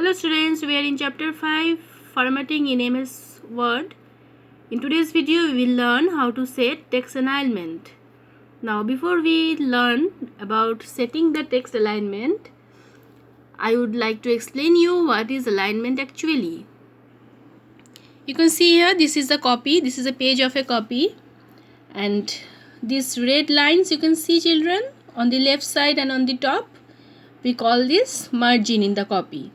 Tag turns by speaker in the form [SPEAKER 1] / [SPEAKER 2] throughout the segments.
[SPEAKER 1] Hello students, we are in chapter 5 formatting in MS Word. In today's video we will learn how to set text alignment. Now before we learn about setting the text alignment, I would like to explain you what is alignment actually. You can see here this is a copy, this is a page of a copy, and these red lines you can see children on the left side and on the top, we call this margin in the copy.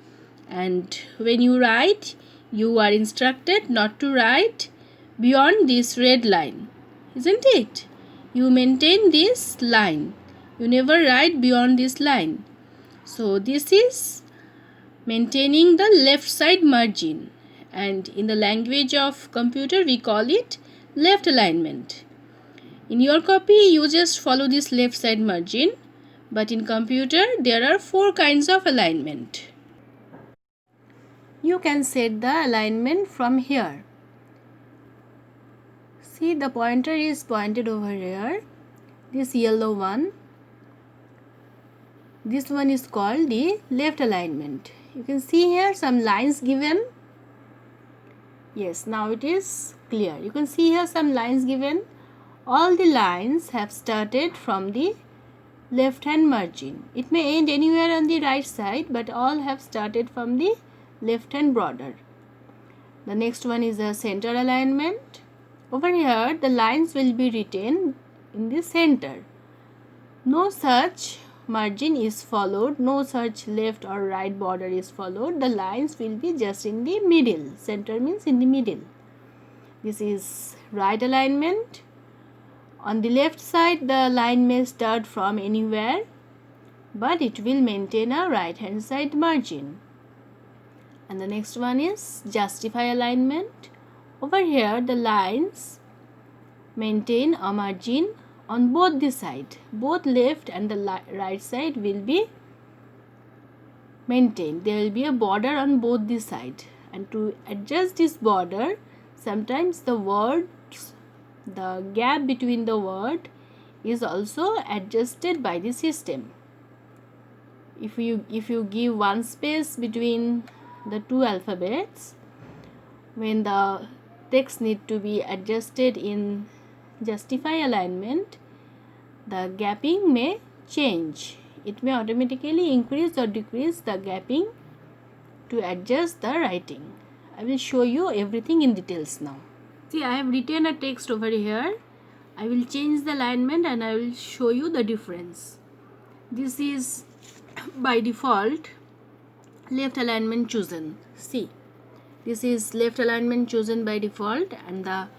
[SPEAKER 1] And when you write, you are instructed not to write beyond this red line, isn't it? You maintain this line, you never write beyond this line. So this is maintaining the left side margin, and in the language of computer we call it left alignment. In your copy you just follow this left side margin, but in computer there are 4 kinds of alignment. You can set the alignment from here. See, the pointer is pointed over here. This yellow one. This one is called the left alignment. You can see here some lines given. Yes, now it is clear. You can see here some lines given. All the lines have started from the left hand margin. It may end anywhere on the right side, but all have started from the left hand border. The next one is the center alignment. Over here the lines will be written in the center. No such margin is followed, no such left or right border is followed. The lines will be just in the middle. Center means in the middle. This is right alignment. On the left side the line may start from anywhere, but it will maintain a right hand side margin. And the next one is justify alignment. Over here the lines maintain a margin on both the side. Both left and the right side will be maintained. There will be a border on both the side. And to adjust this border, sometimes the words, the gap between the word is also adjusted by the system. If you give one space between the two alphabets, when the text need to be adjusted in justify alignment, the gapping may change. It may automatically increase or decrease the gapping to adjust the writing. I will show you everything in details now. See, I have written a text over here. I will change the alignment and I will show you the difference. This is by default left alignment chosen. See, this is left alignment chosen by default, and the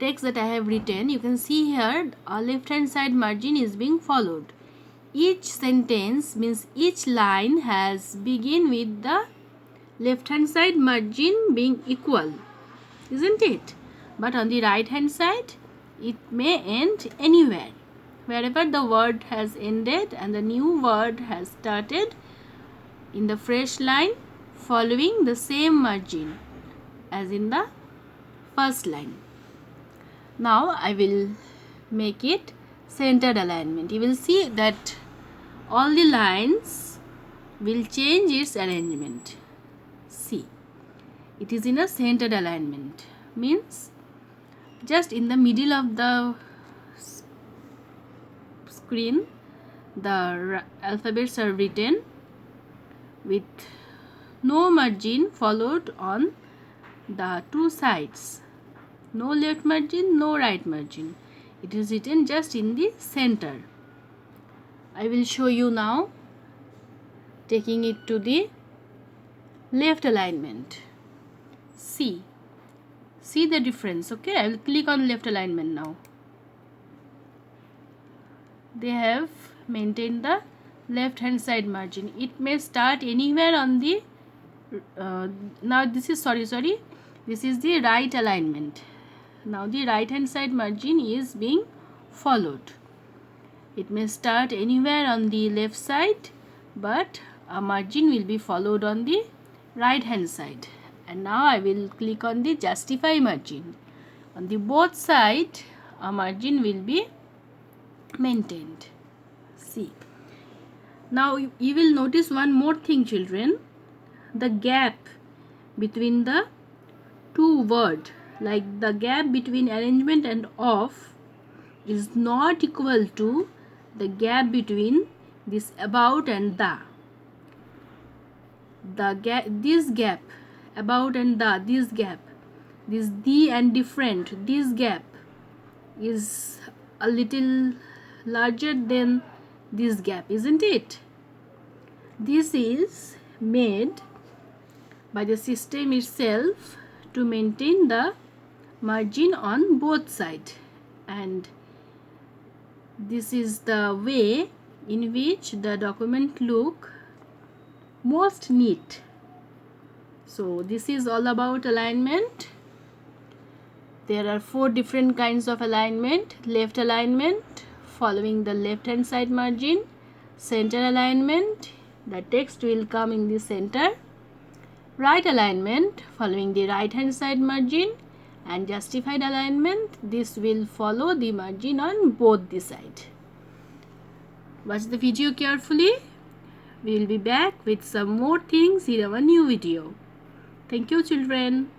[SPEAKER 1] text that I have written, you can see here a left hand side margin is being followed. Each sentence means each line has begin with the left hand side margin being equal, isn't it? But on the right hand side it may end anywhere. Wherever the word has ended and the new word has started in the fresh line following the same margin as in the first line. Now I will make it centered alignment. You will see that all the lines will change its arrangement. See, it is in a centered alignment, means just in the middle of the screen the alphabets are written with no margin followed on the two sides. No left margin, no right margin. It is written just in the center. I will show you now taking it to the left alignment. See the difference. Okay, I will click on left alignment now. They have maintained the left hand side margin. It may start anywhere on the now this is this is the right alignment. Now the right hand side margin is being followed. It may start anywhere on the left side, but a margin will be followed on the right hand side. And now I will click on the justify margin. On the both side a margin will be maintained. See, now you will notice one more thing children. the gap between the two words, like the gap between arrangement and of is not equal to the gap between this about and the gap, this gap about and this gap, this the and different, this gap is a little larger than this gap, isn't it? This is made by the system itself to maintain the margin on both sides, and this is the way in which the document look most neat. So this is all about alignment. There are 4 different kinds of alignment: left alignment following the left hand side margin, center alignment, the text will come in the center, right alignment following the right hand side margin, and justified alignment, this will follow the margin on both the side. Watch the video carefully. We will be back with some more things in our new video. Thank you, children.